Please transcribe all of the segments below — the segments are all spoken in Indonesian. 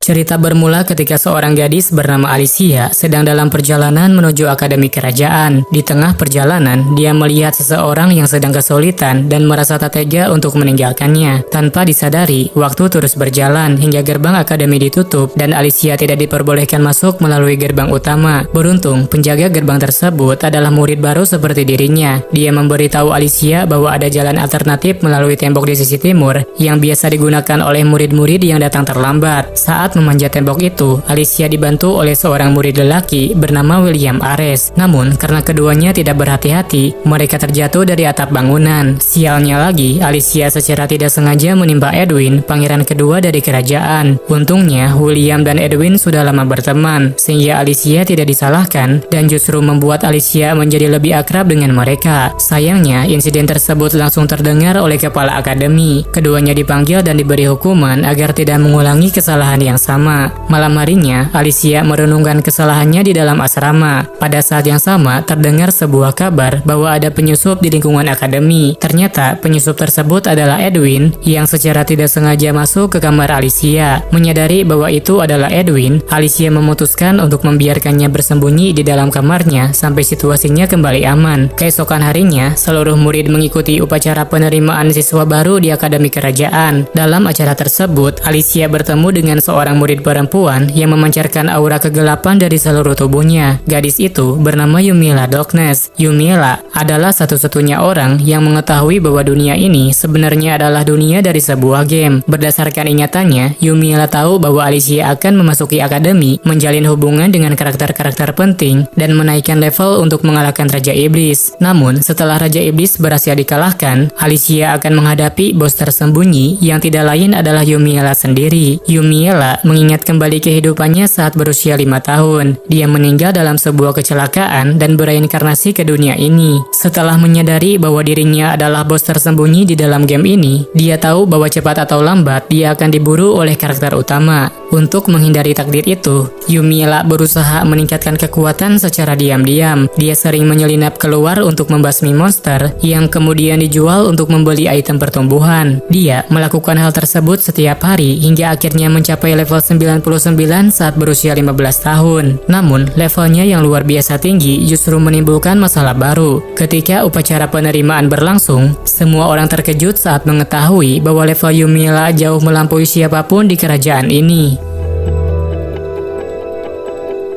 Cerita bermula ketika seorang gadis bernama Alicia sedang dalam perjalanan menuju akademi kerajaan. Di tengah perjalanan, dia melihat seseorang yang sedang kesulitan dan merasa tak tega untuk meninggalkannya. Tanpa disadari, waktu terus berjalan hingga gerbang akademi ditutup dan Alicia tidak diperbolehkan masuk melalui gerbang utama. Beruntung, penjaga gerbang tersebut adalah murid baru seperti dirinya. Dia memberitahu Alicia bahwa ada jalan alternatif melalui tembok di sisi timur yang biasa digunakan oleh murid-murid yang datang terlambat. Saat memanjat tembok itu, Alicia dibantu oleh seorang murid lelaki bernama William Ares. Namun, karena keduanya tidak berhati-hati, mereka terjatuh dari atap bangunan. Sialnya lagi, Alicia secara tidak sengaja menimpa Edwin, pangeran kedua dari kerajaan. Untungnya, William dan Edwin sudah lama berteman, sehingga Alicia tidak disalahkan dan justru membuat Alicia menjadi lebih akrab dengan mereka. Sayangnya, insiden tersebut langsung terdengar oleh kepala akademi. Keduanya dipanggil dan diberi hukuman agar tidak mengulangi kesalahan yang sama. Malam harinya, Alicia merenungkan kesalahannya di dalam asrama. Pada saat yang sama, terdengar sebuah kabar bahwa ada penyusup di lingkungan akademi. Ternyata, penyusup tersebut adalah Edwin yang secara tidak sengaja masuk ke kamar Alicia. Menyadari bahwa itu adalah Edwin, Alicia memutuskan untuk membiarkannya bersembunyi di dalam kamarnya sampai situasinya kembali aman. Keesokan harinya, seluruh murid mengikuti upacara penerimaan siswa baru di akademi kerajaan. Dalam acara tersebut, Alicia bertemu dengan seorang murid perempuan yang memancarkan aura kegelapan dari seluruh tubuhnya. Gadis itu bernama Yumiela Darkness. Yumiela adalah satu-satunya orang yang mengetahui bahwa dunia ini sebenarnya adalah dunia dari sebuah game. Berdasarkan ingatannya, Yumiela tahu bahwa Alicia akan memasuki akademi, menjalin hubungan dengan karakter-karakter penting, dan menaikkan level untuk mengalahkan Raja Iblis. Namun, setelah Raja Iblis berhasil dikalahkan, Alicia akan menghadapi bos tersembunyi yang tidak lain adalah Yumiela sendiri. Yumiela mengingat kembali kehidupannya saat berusia 5 tahun. Dia meninggal dalam sebuah kecelakaan dan bereinkarnasi ke dunia ini. Setelah menyadari bahwa dirinya adalah bos tersembunyi di dalam game ini, dia tahu bahwa cepat atau lambat dia akan diburu oleh karakter utama. Untuk menghindari takdir itu, Yumiela berusaha meningkatkan kekuatan secara diam-diam. Dia sering menyelinap keluar untuk membasmi monster yang kemudian dijual untuk membeli item pertumbuhan. Dia melakukan hal tersebut setiap hari hingga akhirnya mencapai level 99 saat berusia 15 tahun. Namun, levelnya yang luar biasa tinggi justru menimbulkan masalah baru. Ketika upacara penerimaan berlangsung, semua orang terkejut saat mengetahui bahwa level Yumiela jauh melampaui siapapun di kerajaan ini.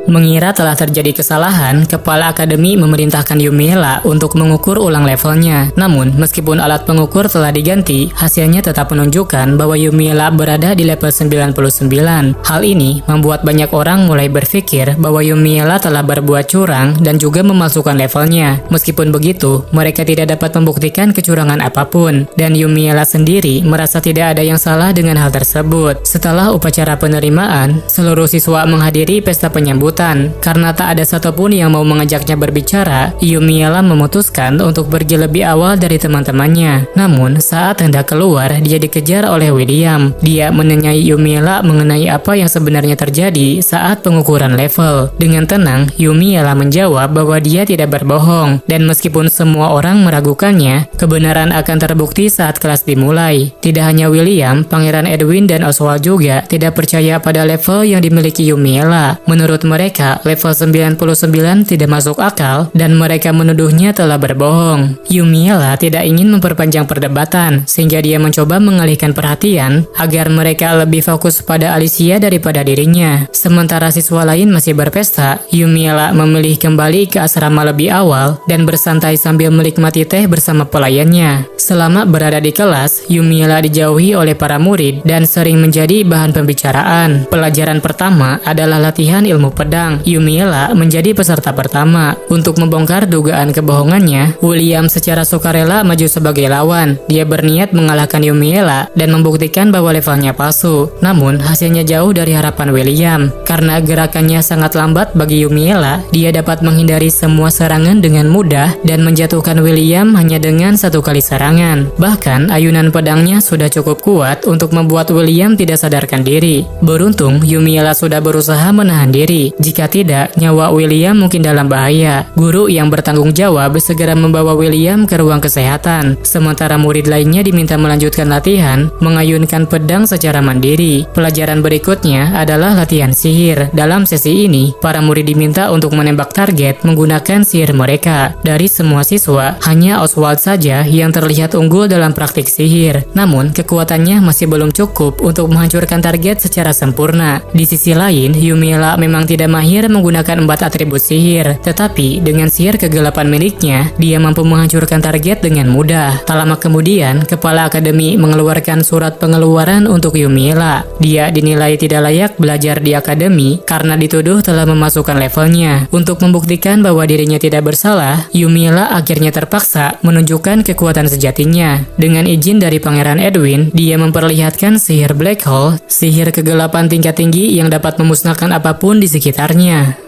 Mengira telah terjadi kesalahan, kepala akademi memerintahkan Yumiela untuk mengukur ulang levelnya. Namun, meskipun alat pengukur telah diganti, hasilnya tetap menunjukkan bahwa Yumiela berada di level 99. Hal ini membuat banyak orang mulai berpikir bahwa Yumiela telah berbuat curang dan juga memalsukan levelnya. Meskipun begitu, mereka tidak dapat membuktikan kecurangan apapun, dan Yumiela sendiri merasa tidak ada yang salah dengan hal tersebut. Setelah upacara penerimaan, seluruh siswa menghadiri pesta penyambutan. Karena tak ada satupun yang mau mengajaknya berbicara, Yumiela memutuskan untuk pergi lebih awal dari teman-temannya. Namun, saat hendak keluar, dia dikejar oleh William. Dia menanyai Yumiela mengenai apa yang sebenarnya terjadi saat pengukuran level. Dengan tenang, Yumiela menjawab bahwa dia tidak berbohong, dan meskipun semua orang meragukannya, kebenaran akan terbukti saat kelas dimulai. Tidak hanya William, Pangeran Edwin dan Oswald juga tidak percaya pada level yang dimiliki Yumiela. Menurut mereka, level 99 tidak masuk akal dan mereka menuduhnya telah berbohong. Yumiela tidak ingin memperpanjang perdebatan, sehingga dia mencoba mengalihkan perhatian agar mereka lebih fokus pada Alicia daripada dirinya. Sementara siswa lain masih berpesta, Yumiela memilih kembali ke asrama lebih awal dan bersantai sambil menikmati teh bersama pelayannya. Selama berada di kelas, Yumiela dijauhi oleh para murid dan sering menjadi bahan pembicaraan. Pelajaran pertama adalah latihan ilmu pedang. Yumiela menjadi peserta pertama. Untuk membongkar dugaan kebohongannya, William secara sukarela maju sebagai lawan. Dia berniat mengalahkan Yumiela dan membuktikan bahwa levelnya palsu. Namun, hasilnya jauh dari harapan William. Karena gerakannya sangat lambat bagi Yumiela, dia dapat menghindari semua serangan dengan mudah dan menjatuhkan William hanya dengan satu kali serangan. Bahkan, ayunan pedangnya sudah cukup kuat untuk membuat William tidak sadarkan diri. Beruntung, Yumiela sudah berusaha menahan diri. Jika tidak, nyawa William mungkin dalam bahaya. Guru yang bertanggung jawab segera membawa William ke ruang kesehatan. Sementara murid lainnya diminta melanjutkan latihan, mengayunkan pedang secara mandiri. Pelajaran berikutnya adalah latihan sihir. Dalam sesi ini, para murid diminta untuk menembak target menggunakan sihir mereka. Dari semua siswa, hanya Oswald saja yang terlihat unggul dalam praktik sihir. Namun, kekuatannya masih belum cukup untuk menghancurkan target secara sempurna. Di sisi lain, Yumiela memang tidak mahir menggunakan 4 atribut sihir, tetapi dengan sihir kegelapan miliknya, dia mampu menghancurkan target dengan mudah. Tak lama kemudian, Kepala Akademi mengeluarkan surat pengeluaran untuk Yumiela. Dia dinilai tidak layak belajar di akademi karena dituduh telah memasukkan levelnya. Untuk membuktikan bahwa dirinya tidak bersalah, Yumiela akhirnya terpaksa menunjukkan kekuatan sejatinya. Dengan izin dari Pangeran Edwin, dia memperlihatkan sihir Black Hole, sihir kegelapan tingkat tinggi yang dapat memusnahkan apapun di sekitarnya.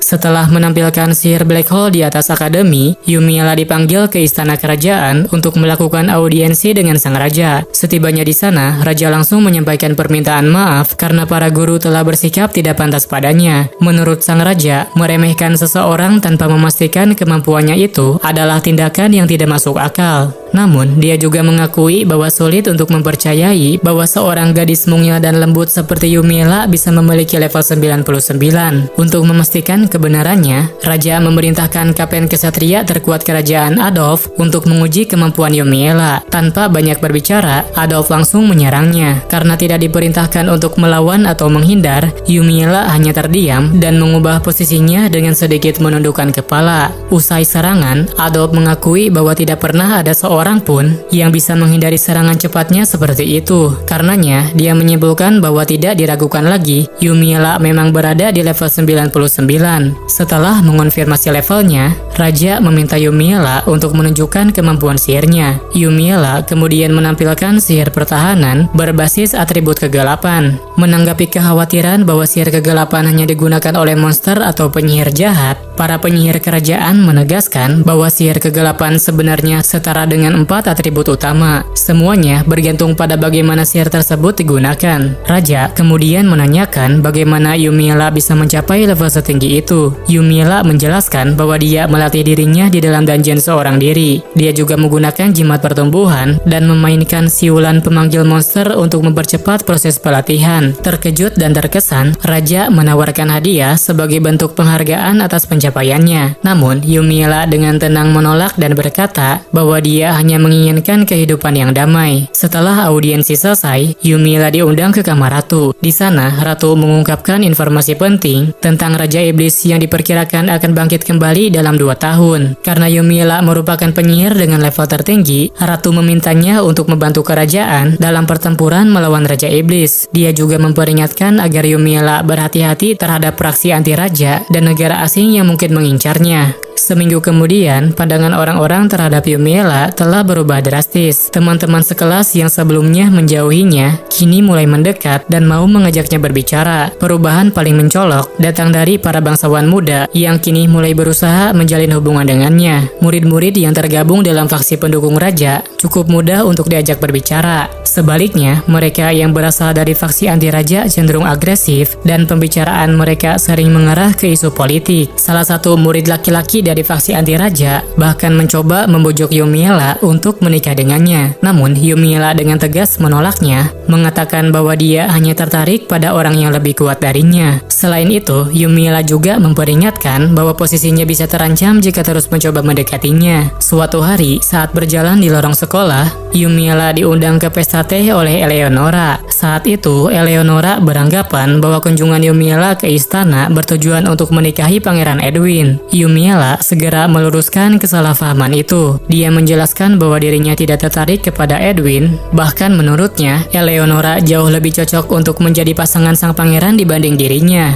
Setelah menampilkan sihir Black Hole di atas akademi, Yumiela dipanggil ke istana kerajaan untuk melakukan audiensi dengan sang raja. Setibanya di sana, raja langsung menyampaikan permintaan maaf karena para guru telah bersikap tidak pantas padanya. Menurut sang raja, meremehkan seseorang tanpa memastikan kemampuannya itu adalah tindakan yang tidak masuk akal. Namun, dia juga mengakui bahwa sulit untuk mempercayai bahwa seorang gadis mungil dan lembut seperti Yumiela bisa memiliki level 99. Untuk memastikan kebenarannya, raja memerintahkan kapten kesatria terkuat kerajaan Adolf untuk menguji kemampuan Yumiela. Tanpa banyak berbicara, Adolf langsung menyerangnya. Karena tidak diperintahkan untuk melawan atau menghindar, Yumiela hanya terdiam dan mengubah posisinya dengan sedikit menundukkan kepala. Usai serangan, Adolf mengakui bahwa tidak pernah ada seorang pun yang bisa menghindari serangan cepatnya seperti itu. Karenanya, dia menyimpulkan bahwa tidak diragukan lagi, Yumiela memang berada di level 99. Setelah mengonfirmasi levelnya, raja meminta Yumiela untuk menunjukkan kemampuan sihirnya. Yumiela kemudian menampilkan sihir pertahanan berbasis atribut kegelapan. Menanggapi kekhawatiran bahwa sihir kegelapan hanya digunakan oleh monster atau penyihir jahat, para penyihir kerajaan menegaskan bahwa sihir kegelapan sebenarnya setara dengan 4 atribut utama. Semuanya bergantung pada bagaimana sihir tersebut digunakan. Raja kemudian menanyakan bagaimana Yumiela bisa mencapai level setinggi itu. Yumiela menjelaskan bahwa dia melatih dirinya di dalam dungeon seorang diri. Dia juga menggunakan jimat pertumbuhan dan memainkan siulan pemanggil monster untuk mempercepat proses pelatihan. Terkejut dan terkesan, raja menawarkan hadiah sebagai bentuk penghargaan atas pencapaiannya. Namun, Yumiela dengan tenang menolak dan berkata bahwa dia hanya menginginkan kehidupan yang damai. Setelah audiensi selesai, Yumiela diundang ke kamar ratu. Di sana, ratu mengungkapkan informasi penting tentang Raja Iblis yang diperkirakan akan bangkit kembali dalam 2 tahun. Karena Yumiela merupakan penyihir dengan level tertinggi, ratu memintanya untuk membantu kerajaan dalam pertempuran melawan Raja Iblis. Dia juga memperingatkan agar Yumiela berhati-hati terhadap praksi anti-raja dan negara asing yang mungkin mengincarnya. Seminggu kemudian, pandangan orang-orang terhadap Yumiela telah berubah drastis. Teman-teman sekelas yang sebelumnya menjauhinya, kini mulai mendekat dan mau mengajaknya berbicara. Perubahan paling mencolok datang dari para bangsawan muda yang kini mulai berusaha menjalin hubungan dengannya. Murid-murid yang tergabung dalam faksi pendukung raja cukup mudah untuk diajak berbicara. Sebaliknya, mereka yang berasal dari faksi anti-raja cenderung agresif dan pembicaraan mereka sering mengarah ke isu politik. Salah satu murid laki-laki dari faksi anti-raja bahkan mencoba membujuk Yumiela untuk menikah dengannya. Namun, Yumiela dengan tegas menolaknya, mengatakan bahwa dia hanya tertarik pada orang yang lebih kuat darinya. Selain itu, Yumiela juga memperingatkan bahwa posisinya bisa terancam jika terus mencoba mendekatinya. Suatu hari, saat berjalan di lorong sekolah, Yumiela diundang ke pesta teh oleh Eleonora. Saat itu, Eleonora beranggapan bahwa kunjungan Yumiela ke istana bertujuan untuk menikahi Pangeran Edwin. Yumiela segera meluruskan kesalahpahaman itu. Dia menjelaskan bahwa dirinya tidak tertarik kepada Edwin, bahkan menurutnya, Eleonora jauh lebih cocok untuk menjadi pasangan sang pangeran dibanding dirinya.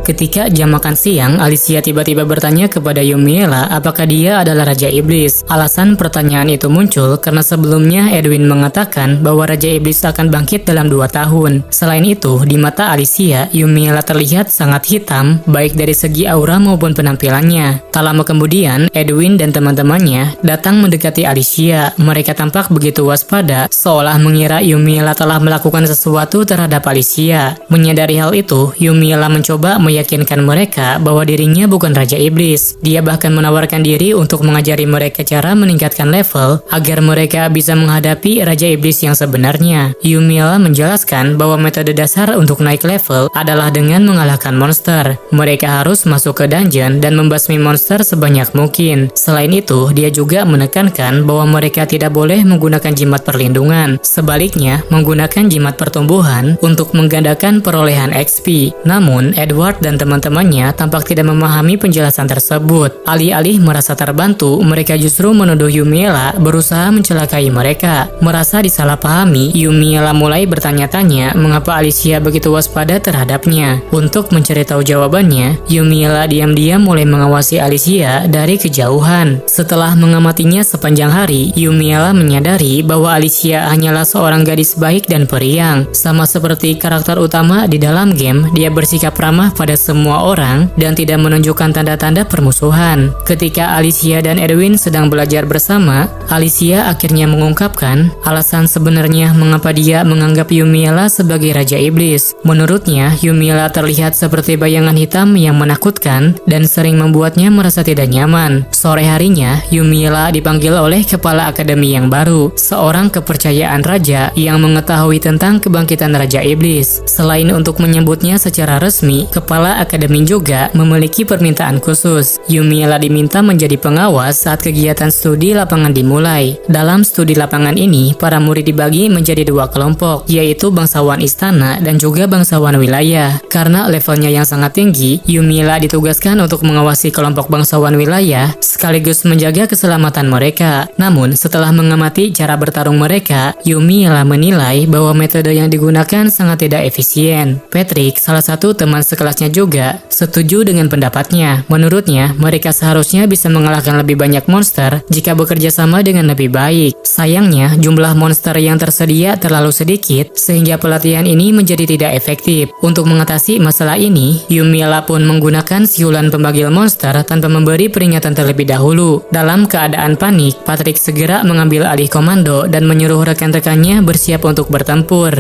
Ketika jam makan siang, Alicia tiba-tiba bertanya kepada Yumiella apakah dia adalah Raja Iblis. Alasan pertanyaan itu muncul karena sebelumnya Edwin mengatakan bahwa Raja Iblis akan bangkit dalam 2 tahun. Selain itu, di mata Alicia, Yumiella terlihat sangat hitam, baik dari segi aura maupun penampilannya. Tak lama kemudian, Edwin dan teman-temannya datang mendekati Alicia. Mereka tampak begitu waspada, seolah mengira Yumiella telah melakukan sesuatu terhadap Alicia. Menyadari hal itu, Yumiella mencoba meyakinkan mereka bahwa dirinya bukan Raja Iblis. Dia bahkan menawarkan diri untuk mengajari mereka cara meningkatkan level agar mereka bisa menghadapi Raja Iblis yang sebenarnya. Yumiella menjelaskan bahwa metode dasar untuk naik level adalah dengan mengalahkan monster. Mereka harus masuk ke dungeon dan membasmi monster sebanyak mungkin. Selain itu, dia juga menekankan bahwa mereka tidak boleh menggunakan jimat perlindungan. Sebaliknya, menggunakan jimat pertumbuhan untuk menggandakan perolehan XP. Namun, Edward dan teman-temannya tampak tidak memahami penjelasan tersebut. Alih-alih merasa terbantu, mereka justru menuduh Yumiella berusaha mencelakai mereka. Merasa disalahpahami, Yumiella mulai bertanya-tanya mengapa Alicia begitu waspada terhadapnya. Untuk mencari tahu jawabannya, Yumiella diam-diam mulai mengawasi Alicia dari kejauhan. Setelah mengamatinya sepanjang hari, Yumiella menyadari bahwa Alicia hanyalah seorang gadis baik dan periang. Sama seperti karakter utama di dalam game, dia bersikap ramah pada semua orang dan tidak menunjukkan tanda-tanda permusuhan. Ketika Alicia dan Edwin sedang belajar bersama, Alicia akhirnya mengungkapkan alasan sebenarnya mengapa dia menganggap Yumiella sebagai Raja Iblis. Menurutnya, Yumiella terlihat seperti bayangan hitam yang menakutkan dan sering membuatnya merasa tidak nyaman. Sore harinya, Yumiella dipanggil oleh kepala akademi yang baru, seorang kepercayaan raja yang mengetahui tentang kebangkitan Raja Iblis. Selain untuk menyebutnya secara resmi, kepala akademi juga memiliki permintaan khusus. Yumiella diminta menjadi pengawas saat kegiatan studi lapangan dimulai. Dalam studi lapangan ini, para murid dibagi menjadi 2 kelompok, yaitu bangsawan istana dan juga bangsawan wilayah. Karena levelnya yang sangat tinggi, Yumiella ditugaskan untuk mengawasi kelompok bangsawan wilayah sekaligus menjaga keselamatan mereka. Namun, setelah mengamati cara bertarung mereka, Yumiella menilai bahwa metode yang digunakan sangat tidak efisien. Patrick, salah satu teman sekelasnya juga, setuju dengan pendapatnya. Menurutnya, mereka seharusnya bisa mengalahkan lebih banyak monster jika bekerja sama dengan lebih baik. Sayangnya, jumlah monster yang tersedia terlalu sedikit sehingga pelatihan ini menjadi tidak efektif. Untuk mengatasi masalah ini, Yumiella pun menggunakan siulan pemagil monster tanpa memberi peringatan terlebih dahulu. Dalam keadaan panik, Patrick segera mengambil alih komando dan menyuruh rekan-rekannya bersiap untuk bertempur.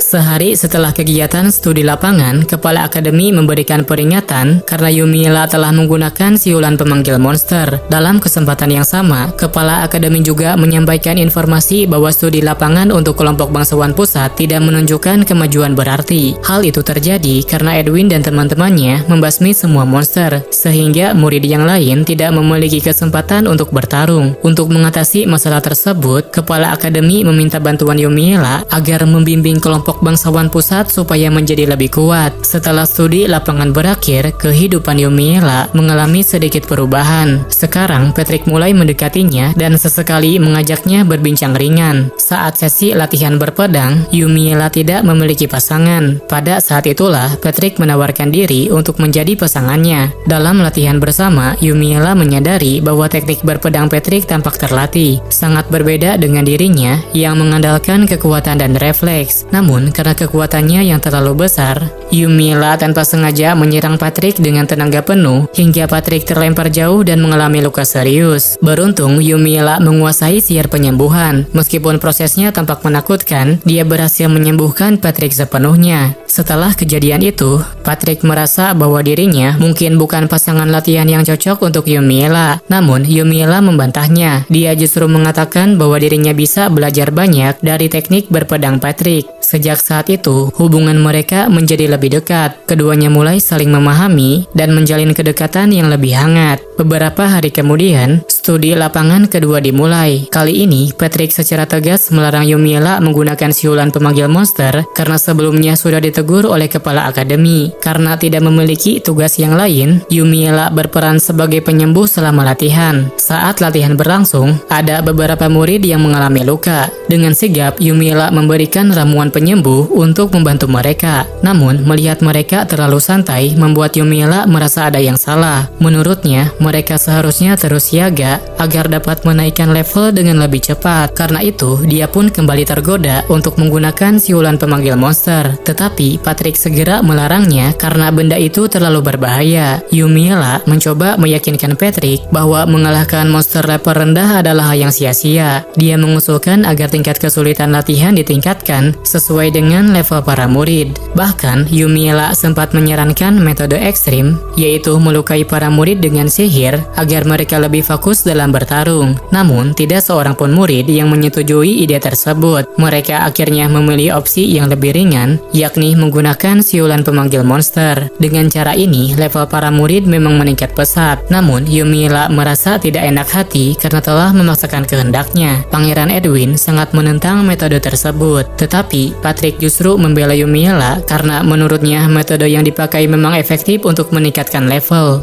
Sehari setelah kegiatan studi lapangan, kepala akademi memberikan peringatan karena Yumiella telah menggunakan siulan pemanggil monster. Dalam kesempatan yang sama, kepala akademi juga menyampaikan informasi bahwa studi lapangan untuk kelompok bangsawan pusat tidak menunjukkan kemajuan berarti. Hal itu terjadi karena Edwin dan teman-temannya membasmi semua monster, sehingga murid yang lain tidak memiliki kesempatan untuk bertarung. Untuk mengatasi masalah tersebut, kepala akademi meminta bantuan Yumiella agar membimbing kelompok bangsawan pusat supaya menjadi lebih kuat. Setelah studi lapangan berakhir, kehidupan Yumiella mengalami sedikit perubahan. Sekarang Patrick mulai mendekatinya dan sesekali mengajaknya berbincang ringan. Saat sesi latihan berpedang, Yumiella tidak memiliki pasangan. Pada saat itulah Patrick menawarkan diri untuk menjadi pasangannya. Dalam latihan bersama, Yumiella menyadari bahwa teknik berpedang Patrick tampak terlatih, sangat berbeda dengan dirinya yang mengandalkan kekuatan dan refleks. Namun, karena kekuatannya yang terlalu besar, Yumiella tanpa sengaja menyerang Patrick dengan tenaga penuh hingga Patrick terlempar jauh dan mengalami luka serius. Beruntung, Yumiella menguasai sihir penyembuhan. Meskipun prosesnya tampak menakutkan, dia berhasil menyembuhkan Patrick sepenuhnya. Setelah kejadian itu, Patrick merasa bahwa dirinya mungkin bukan pasangan latihan yang cocok untuk Yumiella. Namun, Yumiella membantahnya. Dia justru mengatakan bahwa dirinya bisa belajar banyak dari teknik berpedang Patrick. Sejak saat itu, hubungan mereka menjadi lebih dekat. Keduanya mulai saling memahami dan menjalin kedekatan yang lebih hangat. Beberapa hari kemudian, studi lapangan kedua dimulai. Kali ini, Patrick secara tegas melarang Yumiella menggunakan siulan pemanggil monster karena sebelumnya sudah ditegur oleh kepala akademi. Karena tidak memiliki tugas yang lain, Yumiella berperan sebagai penyembuh selama latihan. Saat latihan berlangsung, ada beberapa murid yang mengalami luka. Dengan sigap, Yumiella memberikan ramuan penyembuh bambu untuk membantu mereka. Namun, melihat mereka terlalu santai membuat Yumiela merasa ada yang salah. Menurutnya, mereka seharusnya terus siaga agar dapat menaikkan level dengan lebih cepat. Karena itu, dia pun kembali tergoda untuk menggunakan siulan pemanggil monster. Tetapi, Patrick segera melarangnya karena benda itu terlalu berbahaya. Yumiela mencoba meyakinkan Patrick bahwa mengalahkan monster level rendah adalah hal yang sia-sia. Dia mengusulkan agar tingkat kesulitan latihan ditingkatkan sesuai dengan level para murid. Bahkan, Yumiela sempat menyarankan metode ekstrim, yaitu melukai para murid dengan sihir agar mereka lebih fokus dalam bertarung. Namun, tidak seorang pun murid yang menyetujui ide tersebut. Mereka akhirnya memilih opsi yang lebih ringan, yakni menggunakan siulan pemanggil monster. Dengan cara ini, level para murid memang meningkat pesat. Namun, Yumiela merasa tidak enak hati karena telah memaksakan kehendaknya. Pangeran Edwin sangat menentang metode tersebut. Tetapi, Patrick justru membela Yumiela karena menurutnya metode yang dipakai memang efektif untuk meningkatkan level.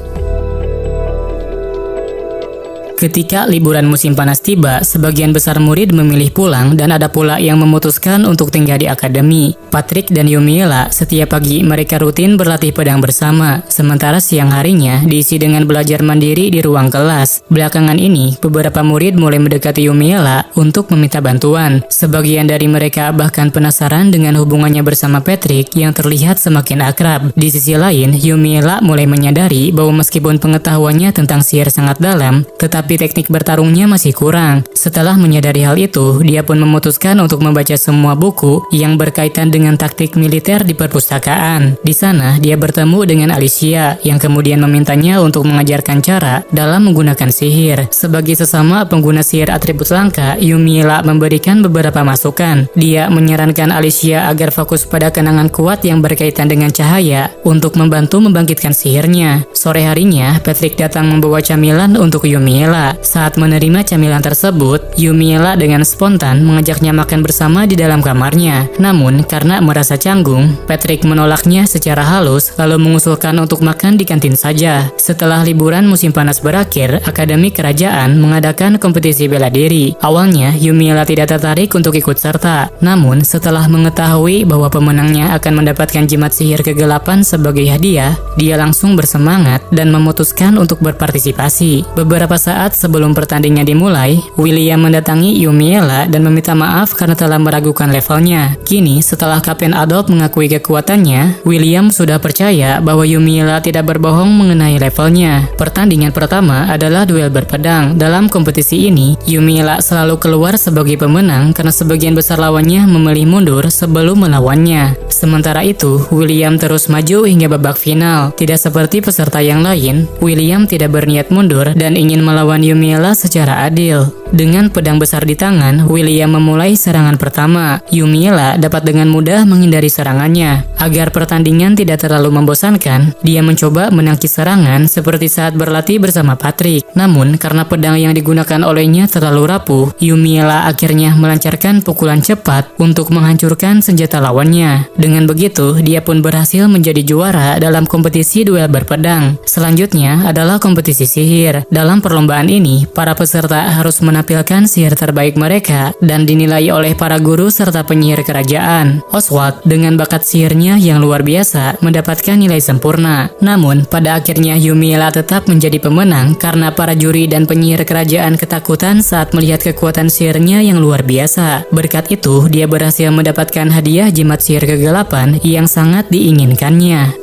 Ketika liburan musim panas tiba, sebagian besar murid memilih pulang dan ada pula yang memutuskan untuk tinggal di akademi. Patrick dan Yumiela setiap pagi mereka rutin berlatih pedang bersama, sementara siang harinya diisi dengan belajar mandiri di ruang kelas. Belakangan ini, beberapa murid mulai mendekati Yumiela untuk meminta bantuan. Sebagian dari mereka bahkan penasaran dengan hubungannya bersama Patrick yang terlihat semakin akrab. Di sisi lain, Yumiela mulai menyadari bahwa meskipun pengetahuannya tentang sihir sangat dalam, tetapi teknik bertarungnya masih kurang. Setelah menyadari hal itu, dia pun memutuskan untuk membaca semua buku yang berkaitan dengan taktik militer di perpustakaan. Di sana, dia bertemu dengan Alicia yang kemudian memintanya untuk mengajarkan cara dalam menggunakan sihir. Sebagai sesama pengguna sihir atribut langka, Yumiela memberikan beberapa masukan. Dia menyarankan Alicia agar fokus pada kenangan kuat yang berkaitan dengan cahaya untuk membantu membangkitkan sihirnya. Sore harinya, Patrick datang membawa camilan untuk Yumiela. Saat menerima camilan tersebut, Yumiela dengan spontan mengajaknya makan bersama di dalam kamarnya. Namun, karena merasa canggung, Patrick menolaknya secara halus lalu mengusulkan untuk makan di kantin saja. Setelah liburan musim panas berakhir, Akademi Kerajaan mengadakan kompetisi bela diri. Awalnya, Yumiela tidak tertarik untuk ikut serta. Namun, setelah mengetahui bahwa pemenangnya akan mendapatkan jimat sihir kegelapan sebagai hadiah, dia langsung bersemangat dan memutuskan untuk berpartisipasi. Beberapa saat sebelum pertandingan dimulai, William mendatangi Yumiela dan meminta maaf karena telah meragukan levelnya. Kini, setelah Kapten Adolf mengakui kekuatannya, William sudah percaya bahwa Yumiela tidak berbohong mengenai levelnya. Pertandingan pertama adalah duel berpedang. Dalam kompetisi ini, Yumiela selalu keluar sebagai pemenang karena sebagian besar lawannya memilih mundur sebelum melawannya. Sementara itu, William terus maju hingga babak final. Tidak seperti peserta yang lain, William tidak berniat mundur dan ingin melawan Yumiela secara adil. Dengan pedang besar di tangan, William memulai serangan pertama. Yumiela dapat dengan mudah menghindari serangannya. Agar pertandingan tidak terlalu membosankan, dia mencoba menangkis serangan seperti saat berlatih bersama Patrick. Namun, karena pedang yang digunakan olehnya terlalu rapuh, Yumiela akhirnya melancarkan pukulan cepat untuk menghancurkan senjata lawannya. Dengan begitu, dia pun berhasil menjadi juara dalam kompetisi duel berpedang. Selanjutnya adalah kompetisi sihir. Dalam perlombaan ini, para peserta harus menampilkan sihir terbaik mereka dan dinilai oleh para guru serta penyihir kerajaan. Oswald dengan bakat sihirnya yang luar biasa mendapatkan nilai sempurna. Namun, pada akhirnya Yumiela tetap menjadi pemenang karena para juri dan penyihir kerajaan ketakutan saat melihat kekuatan sihirnya yang luar biasa. Berkat itu, dia berhasil mendapatkan hadiah jimat sihir kegelapan yang sangat diinginkannya.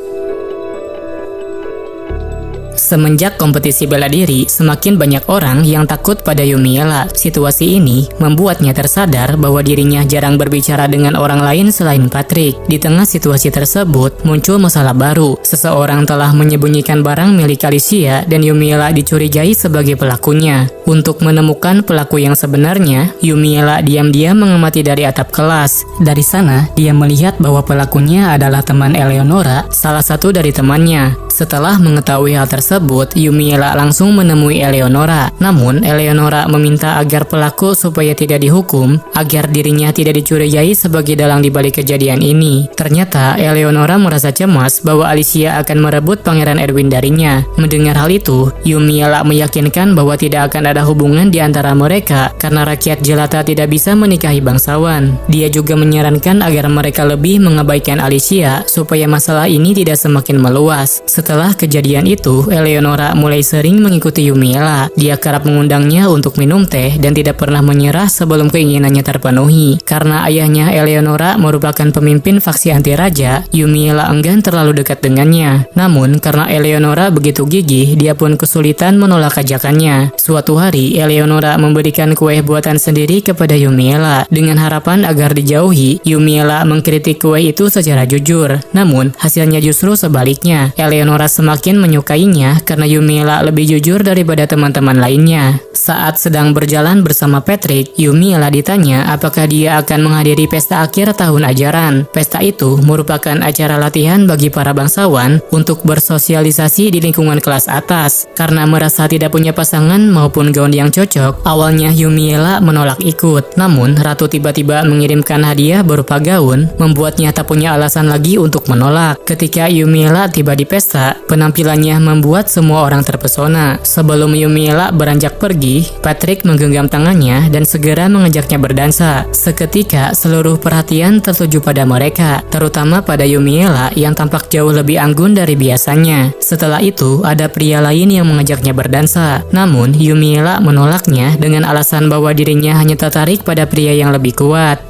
Semenjak kompetisi bela diri, semakin banyak orang yang takut pada Yumiela. Situasi ini membuatnya tersadar bahwa dirinya jarang berbicara dengan orang lain selain Patrick. Di tengah situasi tersebut, muncul masalah baru. Seseorang telah menyembunyikan barang milik Alicia dan Yumiela dicurigai sebagai pelakunya. Untuk menemukan pelaku yang sebenarnya, Yumiela diam-diam mengamati dari atap kelas. Dari sana, dia melihat bahwa pelakunya adalah teman Eleonora, salah satu dari temannya. Setelah mengetahui hal tersebut, tersebut, Yumiella langsung menemui Eleonora. Namun, Eleonora meminta agar pelaku supaya tidak dihukum, agar dirinya tidak dicurigai sebagai dalang di balik kejadian ini. Ternyata, Eleonora merasa cemas bahwa Alicia akan merebut Pangeran Edwin darinya. Mendengar hal itu, Yumiella meyakinkan bahwa tidak akan ada hubungan di antara mereka karena rakyat jelata tidak bisa menikahi bangsawan. Dia juga menyarankan agar mereka lebih mengabaikan Alicia supaya masalah ini tidak semakin meluas. Setelah kejadian itu, Eleonora mulai sering mengikuti Yumiella. Dia kerap mengundangnya untuk minum teh dan tidak pernah menyerah sebelum keinginannya terpenuhi. Karena ayahnya Eleonora merupakan pemimpin faksi anti raja, Yumiella enggan terlalu dekat dengannya. Namun, karena Eleonora begitu gigih, dia pun kesulitan menolak ajakannya. Suatu hari, Eleonora memberikan kue buatan sendiri kepada Yumiella. Dengan harapan agar dijauhi, Yumiella mengkritik kue itu secara jujur. Namun, hasilnya justru sebaliknya. Eleonora semakin menyukainya karena Yumiella lebih jujur daripada teman-teman lainnya. Saat sedang berjalan bersama Patrick, Yumiella ditanya apakah dia akan menghadiri pesta akhir tahun ajaran. Pesta itu merupakan acara latihan bagi para bangsawan untuk bersosialisasi di lingkungan kelas atas. Karena merasa tidak punya pasangan maupun gaun yang cocok, awalnya Yumiella menolak ikut. Namun, Ratu tiba-tiba mengirimkan hadiah berupa gaun, membuatnya tak punya alasan lagi untuk menolak. Ketika Yumiella tiba di pesta, penampilannya membuat semua orang terpesona. Sebelum Yumiella beranjak pergi, Patrick menggenggam tangannya dan segera mengajaknya berdansa. Seketika, seluruh perhatian tertuju pada mereka, terutama pada Yumiella yang tampak jauh lebih anggun dari biasanya. Setelah itu, ada pria lain yang mengajaknya berdansa. Namun, Yumiella menolaknya dengan alasan bahwa dirinya hanya tertarik pada pria yang lebih kuat.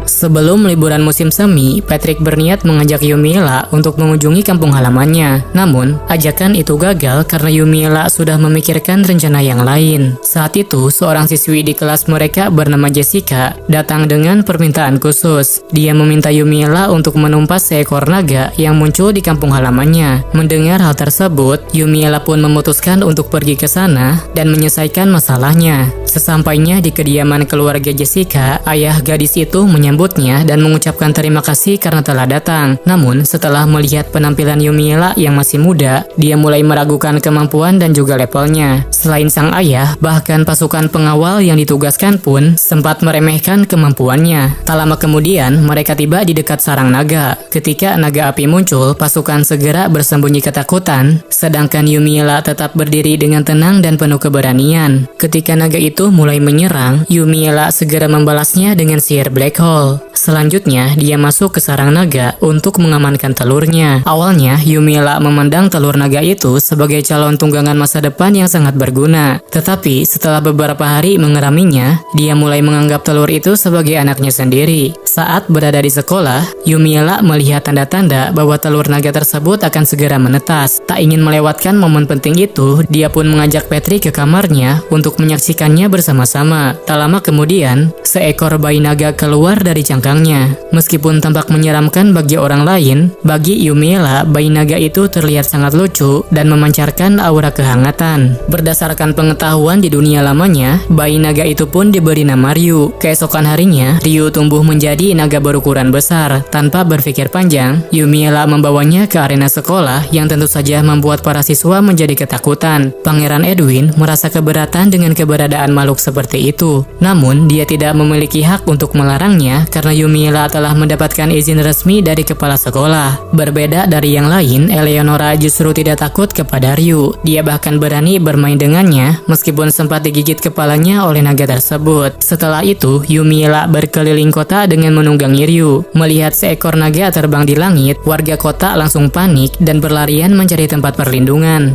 Sebelum liburan musim semi, Patrick berniat mengajak Yumiella untuk mengunjungi kampung halamannya. Namun, ajakan itu gagal karena Yumiella sudah memikirkan rencana yang lain. Saat itu, seorang siswi di kelas mereka bernama Jessica datang dengan permintaan khusus. Dia meminta Yumiella untuk menumpas seekor naga yang muncul di kampung halamannya. Mendengar hal tersebut, Yumiella pun memutuskan untuk pergi ke sana dan menyelesaikan masalahnya. Sesampainya di kediaman keluarga Jessica, ayah gadis itu menyambutnya dan mengucapkan terima kasih karena telah datang. Namun, setelah melihat penampilan Yumiella yang masih muda, dia mulai meragukan kemampuan dan juga levelnya. Selain sang ayah, bahkan pasukan pengawal yang ditugaskan pun sempat meremehkan kemampuannya. Tak lama kemudian, mereka tiba di dekat sarang naga. Ketika naga api muncul, pasukan segera bersembunyi ketakutan, sedangkan Yumiella tetap berdiri dengan tenang dan penuh keberanian. Ketika naga itu mulai menyerang, Yumiella segera membalasnya dengan sihir black hole. Selanjutnya, dia masuk ke sarang naga untuk mengamankan telurnya. Awalnya, Yumiella memandang telur naga itu sebagai calon tunggangan masa depan yang sangat berguna. Tetapi, setelah beberapa hari mengeraminya, dia mulai menganggap telur itu sebagai anaknya sendiri. Saat berada di sekolah, Yumiella melihat tanda-tanda bahwa telur naga tersebut akan segera menetas. Tak ingin melewatkan momen penting itu, dia pun mengajak Patrick ke kamarnya untuk menyaksikannya bersama-sama. Tak lama kemudian, seekor bayi naga keluar dari cangkangnya. Meskipun tampak menyeramkan bagi orang lain, bagi Yumiella, bayi naga itu terlihat sangat lucu dan memancarkan aura kehangatan. Berdasarkan pengetahuan di dunia lamanya, bayi naga itu pun diberi nama Ryu. Keesokan harinya, Ryu tumbuh menjadi naga berukuran besar. Tanpa berpikir panjang, Yumiella membawanya ke arena sekolah yang tentu saja membuat para siswa menjadi ketakutan. Pangeran Edwin merasa keberatan dengan keberadaan makhluk seperti itu. Namun, dia tidak memiliki hak untuk melarangnya karena Yumiella telah mendapatkan izin resmi dari kepala sekolah. Berbeda dari yang lain, Eleonora justru tidak takut kepada Ryu. Dia bahkan berani bermain dengannya meskipun sempat digigit kepalanya oleh naga tersebut. Setelah itu, Yumiella berkeliling kota dengan menunggangi Ryu. Melihat seekor naga terbang di langit, warga kota langsung panik dan berlarian mencari tempat perlindungan.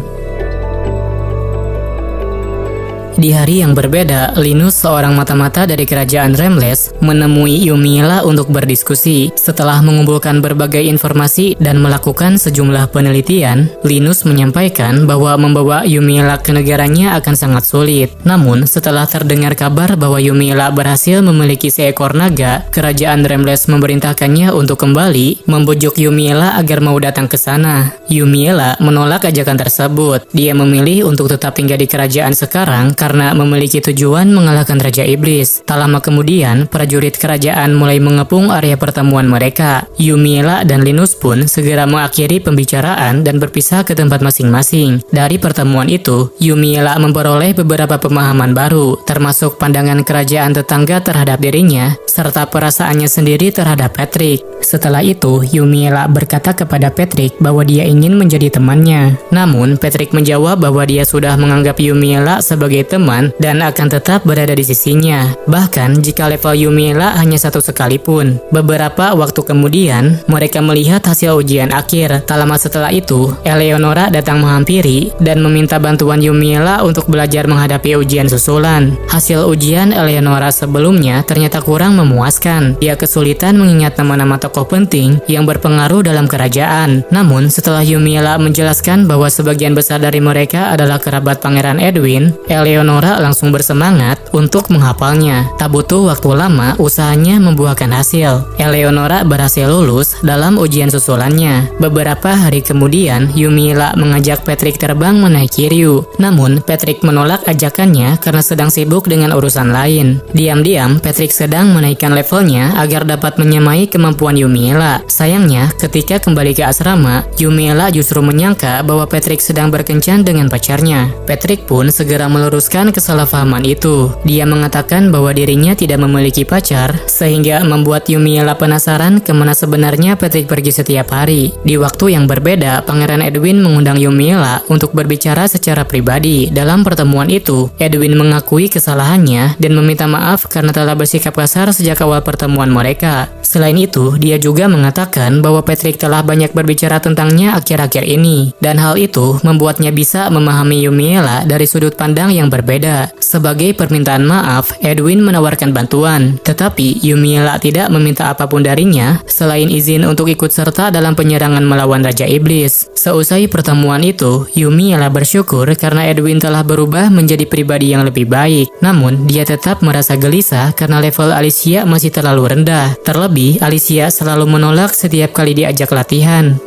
Di hari yang berbeda, Linus, seorang mata-mata dari kerajaan Ramles, menemui Yumiella untuk berdiskusi. Setelah mengumpulkan berbagai informasi dan melakukan sejumlah penelitian, Linus menyampaikan bahwa membawa Yumiella ke negaranya akan sangat sulit. Namun, setelah terdengar kabar bahwa Yumiella berhasil memiliki seekor naga, kerajaan Ramles memerintahkannya untuk kembali, membujuk Yumiella agar mau datang ke sana. Yumiella menolak ajakan tersebut. Dia memilih untuk tetap tinggal di kerajaan sekarang karena memiliki tujuan mengalahkan Raja Iblis. Tak lama kemudian, prajurit kerajaan mulai mengepung area pertemuan mereka. Yumiela dan Linus pun segera mengakhiri pembicaraan dan berpisah ke tempat masing-masing. Dari pertemuan itu, Yumiela memperoleh beberapa pemahaman baru, termasuk pandangan kerajaan tetangga terhadap dirinya, serta perasaannya sendiri terhadap Patrick. Setelah itu, Yumiela berkata kepada Patrick bahwa dia ingin menjadi temannya. Namun, Patrick menjawab bahwa dia sudah menganggap Yumiela sebagai teman dan akan tetap berada di sisinya, bahkan jika level Yumiela hanya satu sekalipun. Beberapa waktu kemudian, mereka melihat hasil ujian akhir. Tak lama setelah itu, Eleonora datang menghampiri dan meminta bantuan Yumiela untuk belajar menghadapi ujian susulan. Hasil ujian Eleonora sebelumnya ternyata kurang memuaskan. Dia kesulitan mengingat nama-nama tokoh penting yang berpengaruh dalam kerajaan. Namun, setelah Yumiela menjelaskan bahwa sebagian besar dari mereka adalah kerabat Pangeran Edwin, Eleonora langsung bersemangat untuk menghafalnya. Tak butuh waktu lama, usahanya membuahkan hasil. Eleonora berhasil lulus dalam ujian susulannya. Beberapa hari kemudian, Yumiela mengajak Patrick terbang menaiki Ryu. Namun, Patrick menolak ajakannya karena sedang sibuk dengan urusan lain. Diam-diam, Patrick sedang menaikkan levelnya agar dapat menyamai kemampuan Yumiela. Sayangnya, ketika kembali ke asrama, Yumiela justru menyangka bahwa Patrick sedang berkencan dengan pacarnya. Patrick pun segera meluruskan kesalahpahaman itu. Dia mengatakan bahwa dirinya tidak memiliki pacar, sehingga membuat Yumiela penasaran kemana sebenarnya Patrick pergi setiap hari. Di waktu yang berbeda, Pangeran Edwin mengundang Yumiela untuk berbicara secara pribadi. Dalam pertemuan itu, Edwin mengakui kesalahannya dan meminta maaf karena telah bersikap kasar sejak awal pertemuan mereka. Selain itu, dia juga mengatakan bahwa Patrick telah banyak berbicara tentangnya akhir-akhir ini, dan hal itu membuatnya bisa memahami Yumiela dari sudut pandang yang berbeda. Sebagai permintaan maaf, Edwin menawarkan bantuan, tetapi Yumiela tidak meminta apapun darinya selain izin untuk ikut serta dalam penyerangan melawan Raja Iblis. Seusai pertemuan itu, Yumiela bersyukur karena Edwin telah berubah menjadi pribadi yang lebih baik. Namun, dia tetap merasa gelisah karena level Alicia masih terlalu rendah. Terlebih, Alicia selalu menolak setiap kali diajak latihan.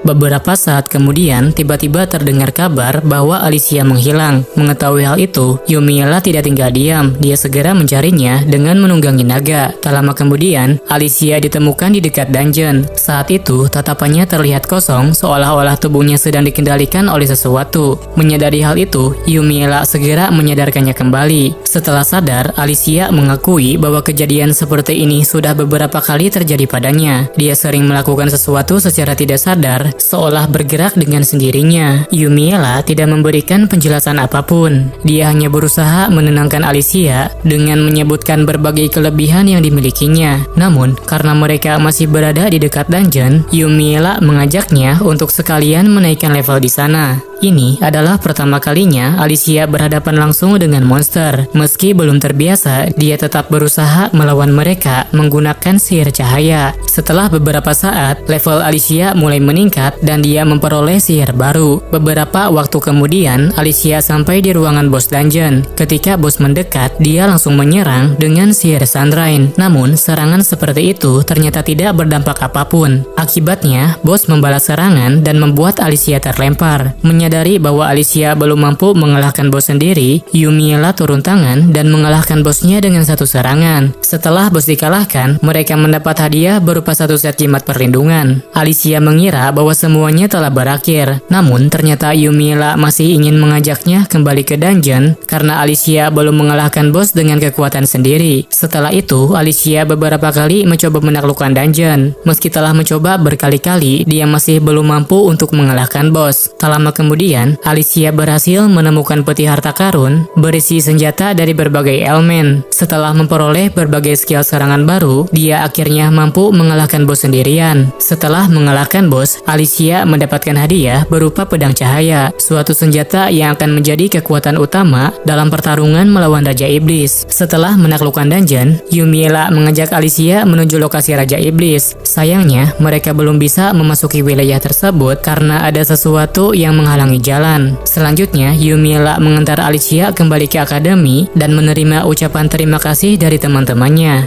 Beberapa saat kemudian, tiba-tiba terdengar kabar bahwa Alicia menghilang. Mengetahui hal itu, Yumiela tidak tinggal diam. Dia segera mencarinya dengan menunggangi naga. Tak lama kemudian, Alicia ditemukan di dekat dungeon. Saat itu, tatapannya terlihat kosong, seolah-olah tubuhnya sedang dikendalikan oleh sesuatu. Menyadari hal itu, Yumiela segera menyadarkannya kembali. Setelah sadar, Alicia mengakui bahwa kejadian seperti ini sudah beberapa kali terjadi padanya. Dia sering melakukan sesuatu secara tidak sadar, seolah bergerak dengan sendirinya. Yumiela tidak memberikan penjelasan apapun. Dia hanya berusaha menenangkan Alicia dengan menyebutkan berbagai kelebihan yang dimilikinya. Namun, karena mereka masih berada di dekat dungeon, Yumiela mengajaknya untuk sekalian menaikkan level di sana. Ini adalah pertama kalinya Alicia berhadapan langsung dengan monster. Meski belum terbiasa, dia tetap berusaha melawan mereka menggunakan sihir cahaya. Setelah beberapa saat, level Alicia mulai meningkat dan dia memperoleh sihir baru. Beberapa waktu kemudian, Alicia sampai di ruangan bos dungeon. Ketika bos mendekat, dia langsung menyerang dengan sihir Sunrise. Namun, serangan seperti itu ternyata tidak berdampak apapun. Akibatnya, bos membalas serangan dan membuat Alicia terlempar. Menyadari bahwa Alicia belum mampu mengalahkan bos sendiri, Yumiela turun tangan dan mengalahkan bosnya dengan satu serangan. Setelah bos dikalahkan, mereka mendapat hadiah berupa satu set jimat perlindungan. Alicia mengira bahwa semuanya telah berakhir, namun ternyata Yumiela masih ingin mengajaknya kembali ke dungeon karena Alicia belum mengalahkan bos dengan kekuatan sendiri. Setelah itu, Alicia beberapa kali mencoba menaklukkan dungeon. Meski telah mencoba berkali-kali, dia masih belum mampu untuk mengalahkan bos. Tak lama kemudian, Alicia berhasil menemukan peti harta karun berisi senjata dari berbagai elemen. Setelah memperoleh berbagai skill serangan baru, dia akhirnya mampu mengalahkan bos sendirian. Setelah mengalahkan bos, Alicia mendapatkan hadiah berupa pedang cahaya, suatu senjata yang akan menjadi kekuatan utama dalam pertarungan melawan Raja Iblis. Setelah menaklukkan dungeon, Yumiela mengajak Alicia menuju lokasi Raja Iblis. Sayangnya, mereka belum bisa memasuki wilayah tersebut karena ada sesuatu yang menghalangi jalan. Selanjutnya, Yumiela mengantar Alicia kembali ke akademi dan menerima ucapan terima kasih dari teman-temannya.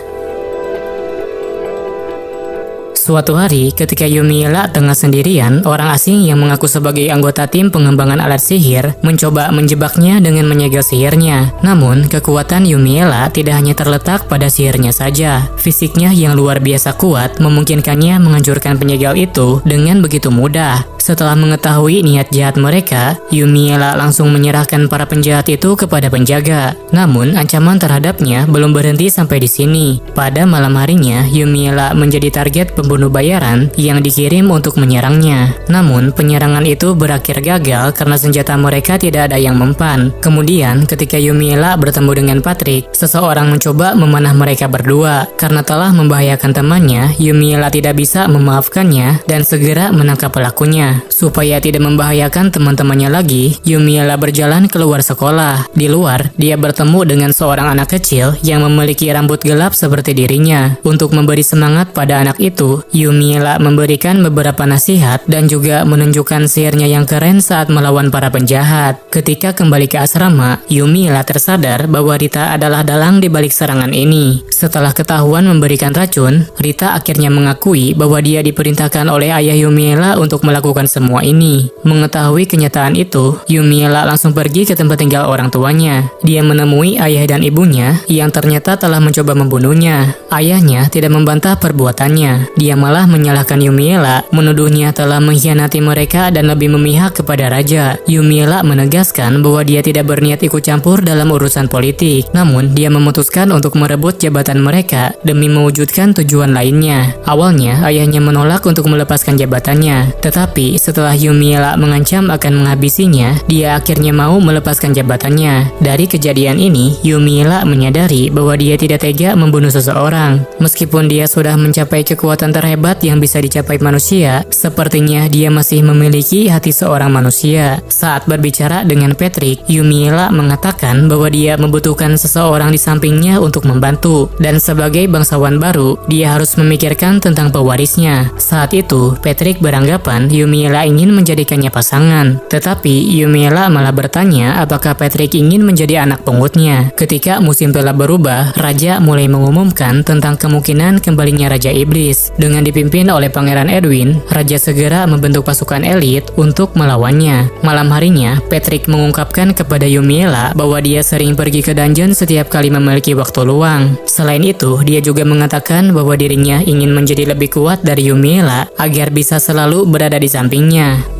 Suatu hari, ketika Yumiela tengah sendirian, orang asing yang mengaku sebagai anggota tim pengembangan alat sihir mencoba menjebaknya dengan menyegel sihirnya. Namun, kekuatan Yumiela tidak hanya terletak pada sihirnya saja. Fisiknya yang luar biasa kuat memungkinkannya menghancurkan penyegel itu dengan begitu mudah. Setelah mengetahui niat jahat mereka, Yumiela langsung menyerahkan para penjahat itu kepada penjaga. Namun, ancaman terhadapnya belum berhenti sampai di sini. Pada malam harinya, Yumiela menjadi target pembunuh bayaran yang dikirim untuk menyerangnya. Namun, penyerangan itu berakhir gagal karena senjata mereka tidak ada yang mempan. Kemudian, ketika Yumiela bertemu dengan Patrick, seseorang mencoba memanah mereka berdua. Karena telah membahayakan temannya, Yumiela tidak bisa memaafkannya dan segera menangkap pelakunya. Supaya tidak membahayakan teman-temannya lagi, Yumiela berjalan keluar sekolah. Di luar, dia bertemu dengan seorang anak kecil yang memiliki rambut gelap seperti dirinya. Untuk memberi semangat pada anak itu, Yumiela memberikan beberapa nasihat dan juga menunjukkan sihirnya yang keren saat melawan para penjahat. Ketika kembali ke asrama, Yumiela tersadar bahwa Rita adalah dalang di balik serangan ini. Setelah ketahuan memberikan racun, Rita akhirnya mengakui bahwa dia diperintahkan oleh ayah Yumiela untuk melakukan semua ini. Mengetahui kenyataan itu, Yumiela langsung pergi ke tempat tinggal orang tuanya. Dia menemui ayah dan ibunya yang ternyata telah mencoba membunuhnya. Ayahnya tidak membantah perbuatannya. Dia malah menyalahkan Yumiela, menuduhnya telah mengkhianati mereka dan lebih memihak kepada raja. Yumiela menegaskan bahwa dia tidak berniat ikut campur dalam urusan politik. Namun, dia memutuskan untuk merebut jabatan mereka demi mewujudkan tujuan lainnya. Awalnya, ayahnya menolak untuk melepaskan jabatannya. Tetapi, setelah Yumiela mengancam akan menghabisinya, dia akhirnya mau melepaskan jabatannya. Dari kejadian ini, Yumiela menyadari bahwa dia tidak tega membunuh seseorang. Meskipun dia sudah mencapai kekuatan terhebat yang bisa dicapai manusia, sepertinya dia masih memiliki hati seorang manusia. Saat berbicara dengan Patrick, Yumiela mengatakan bahwa dia membutuhkan seseorang di sampingnya untuk membantu. Dan sebagai bangsawan baru, dia harus memikirkan tentang pewarisnya. Saat itu, Patrick beranggapan Yumiela ingin menjadikannya pasangan. Tetapi Yumiela malah bertanya apakah Patrick ingin menjadi anak pengutnya. Ketika musim telah berubah, Raja mulai mengumumkan tentang kemungkinan kembalinya Raja Iblis. Dengan dipimpin oleh Pangeran Edwin, Raja segera membentuk pasukan elit untuk melawannya. Malam harinya, Patrick mengungkapkan kepada Yumiela bahwa dia sering pergi ke dungeon setiap kali memiliki waktu luang. Selain itu, dia juga mengatakan bahwa dirinya ingin menjadi lebih kuat dari Yumiela agar bisa selalu berada di sampingnya.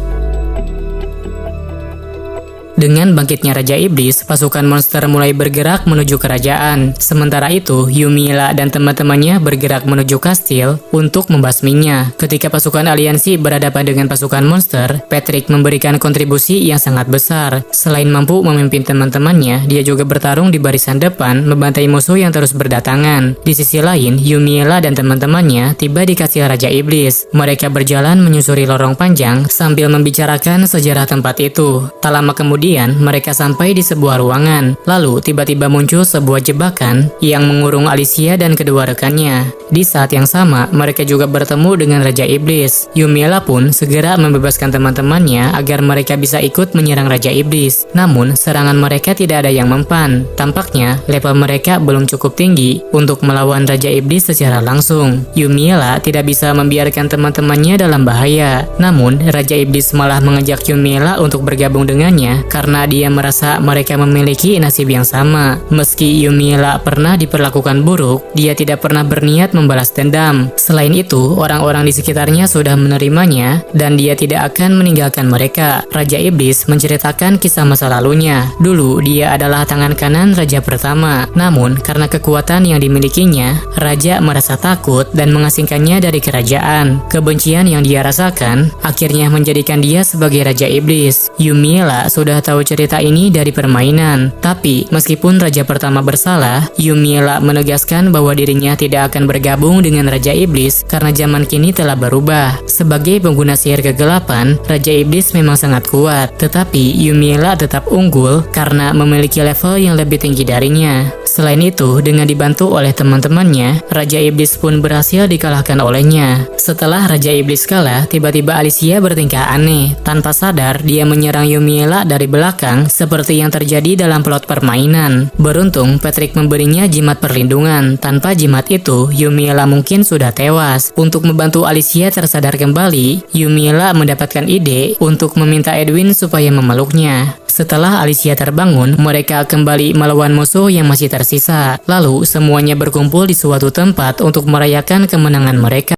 Dengan bangkitnya Raja Iblis, pasukan monster mulai bergerak menuju kerajaan. Sementara itu, Yumiela dan teman-temannya bergerak menuju kastil untuk membasminya. Ketika pasukan aliansi berhadapan dengan pasukan monster, Patrick memberikan kontribusi yang sangat besar. Selain mampu memimpin teman-temannya, dia juga bertarung di barisan depan, membantai musuh yang terus berdatangan. Di sisi lain, Yumiela dan teman-temannya tiba di kastil Raja Iblis. Mereka berjalan menyusuri lorong panjang sambil membicarakan sejarah tempat itu. Tak lama kemudian, mereka sampai di sebuah ruangan. Lalu tiba-tiba muncul sebuah jebakan yang mengurung Alicia dan kedua rekannya. Di saat yang sama, mereka juga bertemu dengan Raja Iblis. Yumiela pun segera membebaskan teman-temannya agar mereka bisa ikut menyerang Raja Iblis. Namun, serangan mereka tidak ada yang mempan. Tampaknya, level mereka belum cukup tinggi untuk melawan Raja Iblis secara langsung. Yumiela tidak bisa membiarkan teman-temannya dalam bahaya. Namun, Raja Iblis malah mengajak Yumiela untuk bergabung dengannya karena dia merasa mereka memiliki nasib yang sama. Meski Yumiela pernah diperlakukan buruk, dia tidak pernah berniat membalas dendam. Selain itu, orang-orang di sekitarnya sudah menerimanya dan dia tidak akan meninggalkan mereka. Raja Iblis menceritakan kisah masa lalunya. Dulu, dia adalah tangan kanan raja pertama. Namun, karena kekuatan yang dimilikinya, raja merasa takut dan mengasingkannya dari kerajaan. Kebencian yang dia rasakan akhirnya menjadikan dia sebagai Raja Iblis. Yumiela sudah tahu cerita ini dari permainan. Tapi, meskipun raja pertama bersalah, Yumiela menegaskan bahwa dirinya tidak akan bergabung dengan Raja Iblis karena zaman kini telah berubah. Sebagai pengguna sihir kegelapan, Raja Iblis memang sangat kuat. Tetapi, Yumiela tetap unggul karena memiliki level yang lebih tinggi darinya. Selain itu, dengan dibantu oleh teman-temannya, Raja Iblis pun berhasil dikalahkan olehnya. Setelah Raja Iblis kalah, tiba-tiba Alicia bertingkah aneh. Tanpa sadar, dia menyerang Yumiella dari belakang seperti yang terjadi dalam plot permainan. Beruntung, Patrick memberinya jimat perlindungan. Tanpa jimat itu, Yumiella mungkin sudah tewas. Untuk membantu Alicia tersadar kembali, Yumiella mendapatkan ide untuk meminta Edwin supaya memeluknya. Setelah Alicia terbangun, mereka kembali melawan musuh yang masih tersisa. Lalu, semuanya berkumpul di suatu tempat untuk merayakan kemenangan mereka.